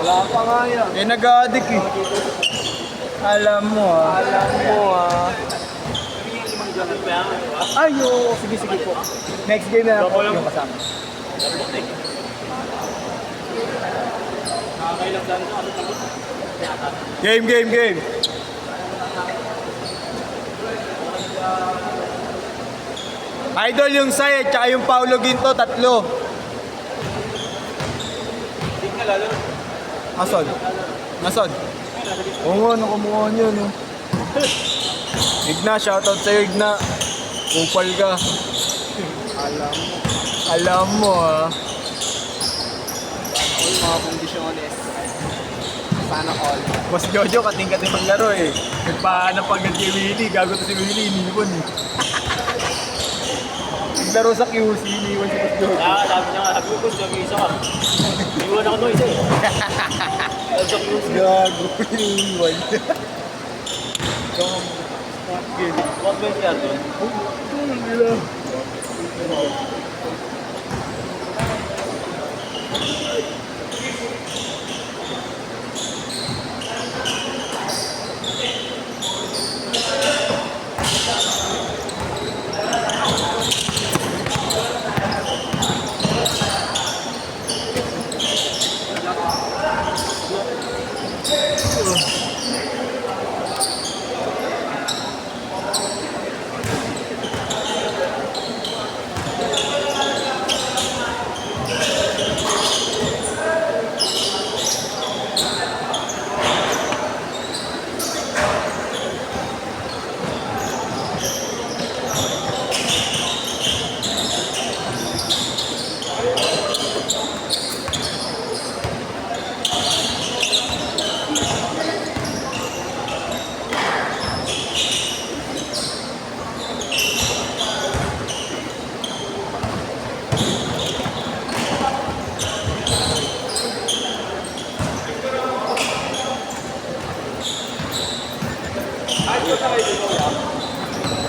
Wala pa nga yan. Eh, nag-addict eh. Alam mo ah. Ay, oo. Sige, sige po. Next game na lang po yung kasama. Game. Idol yung Sai, tsaka yung Paulo Ginto, tatlo. Nasaan? Oo nga, nakamukha niya, no? Igna, shoutout sa'yo, Igna. Kupal ka. Alam mo, ha? Yung mga kondisyones. Sana all. Boss Jojo, kating-kating maglaro eh. Nagpahanap agad kay Willie. Gago to si Willie, iniwan eh. Naglaro sa QC, iniwan si Boss Jojo. Sabi niya nga, sabi ko, Boss, yung isa ka. Iniwan ako doon isa eh. Sabi sa QC. Gago, iniwan. What ba siya doon?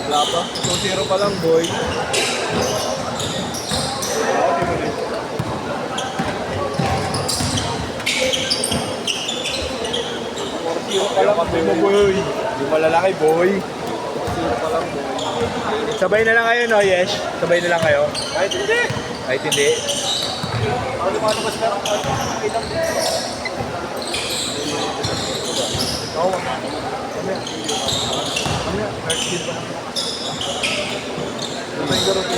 Wala pa. 2-0 pa lang, boy. Kapatid mo, boy. Yung malalaki, boy. 2-0 pa lang, boy. Sabay na lang kayo, no, Yesh? Sabay na lang kayo? Kahit hindi. Kahit hindi. Ano ba mas meron ka? Oo. Mamaya. First game pa lang. Sabay garo po.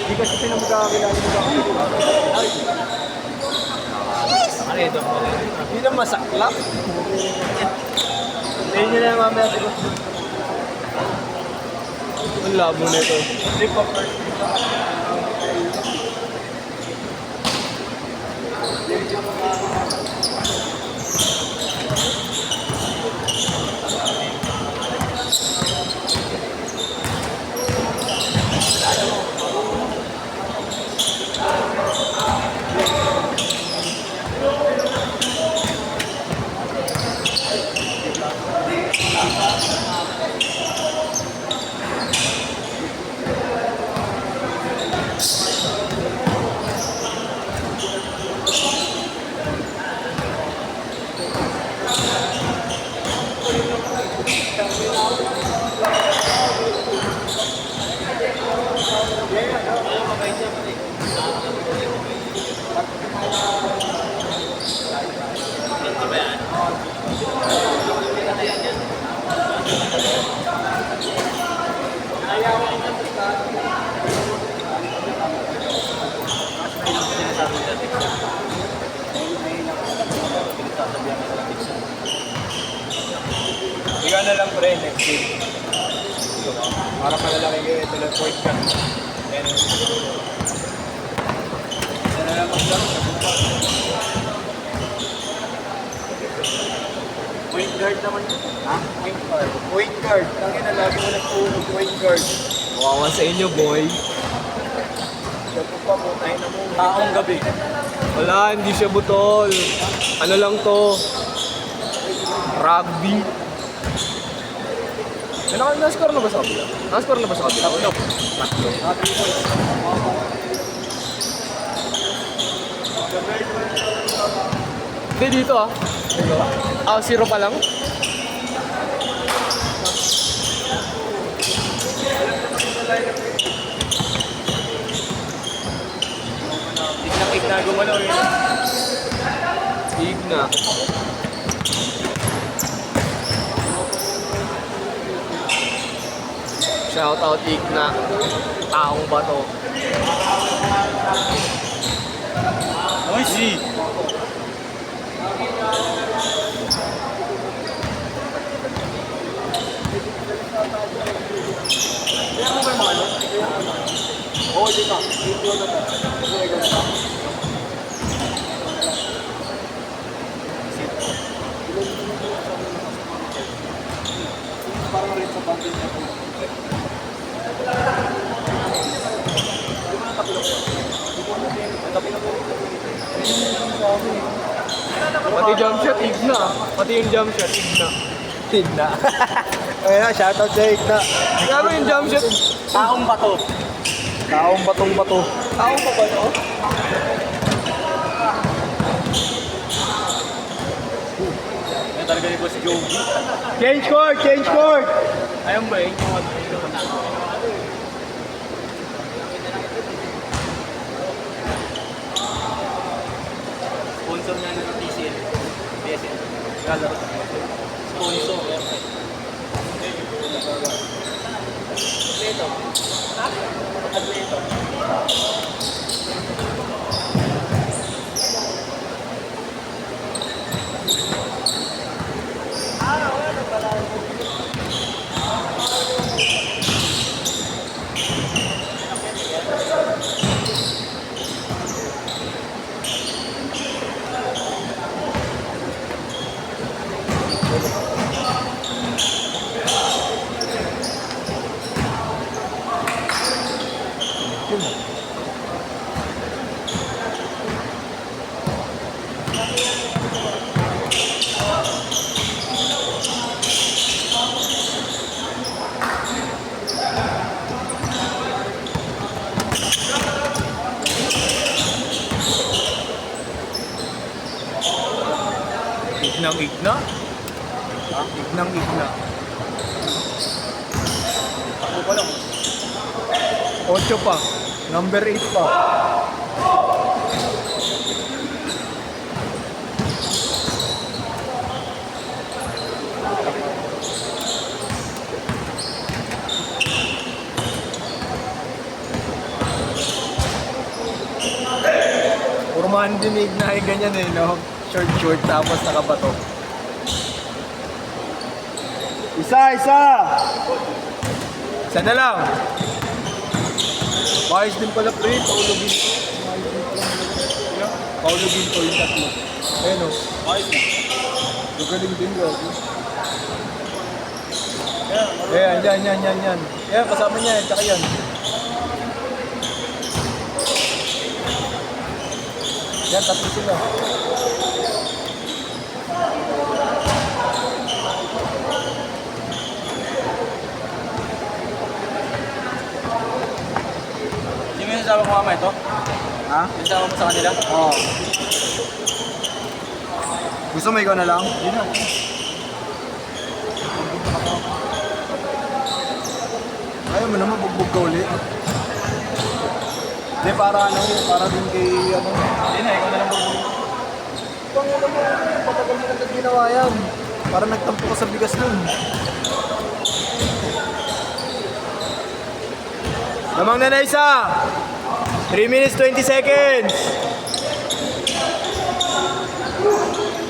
Hindi kasi pinamagkakilala mo ba? Ano ito? Hindi na masaklap. Ngayon nyo na mamaya siguro. Ang labo na ito. Hindi pa first. Ikaw na lang, pre, next game. Para ka na lang kayo, ito lang point ka. Then, isa na lang maglaro sa bukas. Point guard naman yun. Ha? Point guard. Point guard. Tangin na lagi mo nagtulog, point guard. Kawawa sa inyo, boy. Siya po pa, putahin na muna. Taong gabi. Wala, hindi siya butol. Ano lang to? Rugby. Nascore na ba sa kabila? Nascore na ba sa kabila? Tatlo. Hindi dito ah. Ah, 0 pa lang? Igna gumalaw eh. Igna. Shout out Igna. Taong ba to? Nice! Oo, dito. Parang rin sa bandit na po. Pati jump shot, Igna. Pati yung jump shot, Igna. Igna. Ayan, shoutout sa Igna. Grabe yung jump shot. Taong bato. Taong batong-bato. Taong pa ba to? Yan talaga ni Boss Jogi. Change court! Change court! Ayun ba yung ano? Sponsor niya ng TCL. TCL. Galaro. Sponsor. Atleto. Atleto. Ignang Igna? Ignang Igna. Ako pa lang. 8 pa. Number 8 pa. Urmahan din ni Igna ay ganyan eh, no? Short tapos nakabato. Isa! Isa na lang. Ayos din pala pre, Paulo Ginto. Paulo Ginto yung tatlo. Ayun o. Ayos na. Magaling din gabi. Yan. Yan, kasama niya yan, tsaka yan. Yan, tatlo sila. Sino yung sabi ko mama ito? Ha? Yung sabi mo sa kanila? Oo. Gusto mo ikaw na lang? Yun na. Ayaw mo naman, bugbog ka ulit. Hindi, para din kay ano. Hindi na, ikaw na lang bubuhay. Pang ano mo, patagal mo na ginawa yan. Para nagtampo ka sa bigas nun. Lamang na isa! 3 minutes 20 seconds!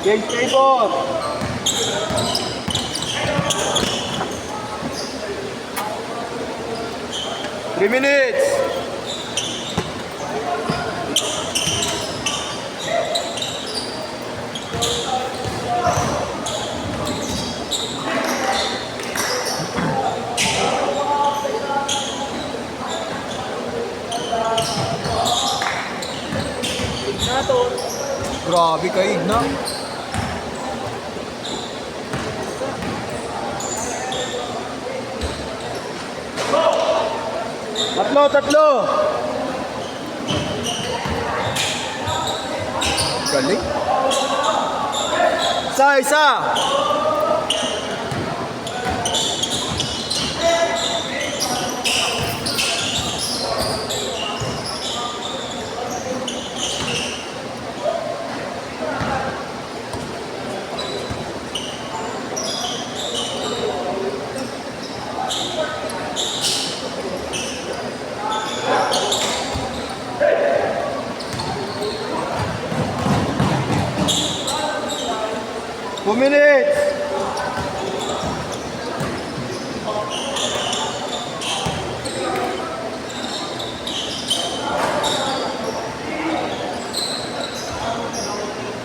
Game table! 3 minutes! Grabe ka, Igna. Tatlo! Galing. Isa! Two minutes!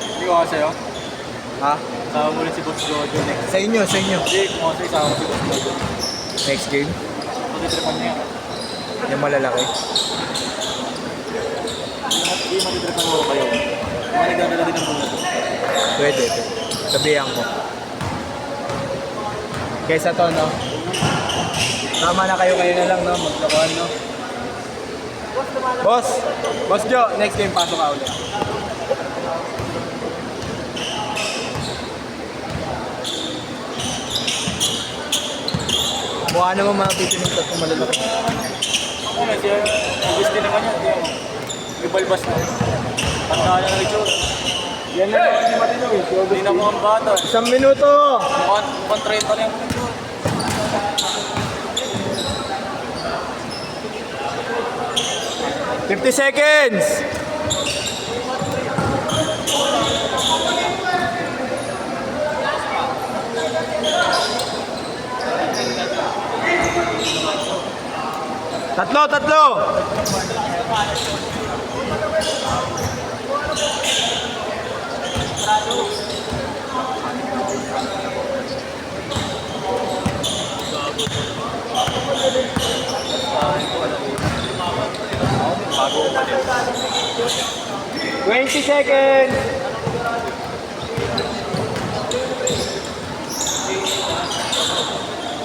Hindi ko kasi sa'yo. Ha? Kasama mo rin si Boss Jojo next. Sa inyo. Hindi, kung kasi isama mo si Boss Jojo. Next game, Matitripan niya. yung malalaki. Hindi matitripan mo kayo. Mga nagdadala din ng bulat. Pwede. Sabihan ko. Kesa to, no? Tama na kayo na lang, no? Maglakuan, no? Boss Jo, next game pasok ka ulit. Mukha naman mga pipinong tatlong malalaki. Ako na siya. Gusto naman yan. Hindi ako. May balbas na. Tanda na ng itsura. Yan na, hindi matinaw eh. Hindi na mukhang bata. 1 minuto! Mukhang 30 na yung itsura. 50 seconds! Tatlo! Bago ko pala. 20 seconds!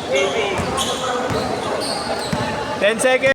Baby. 10 seconds!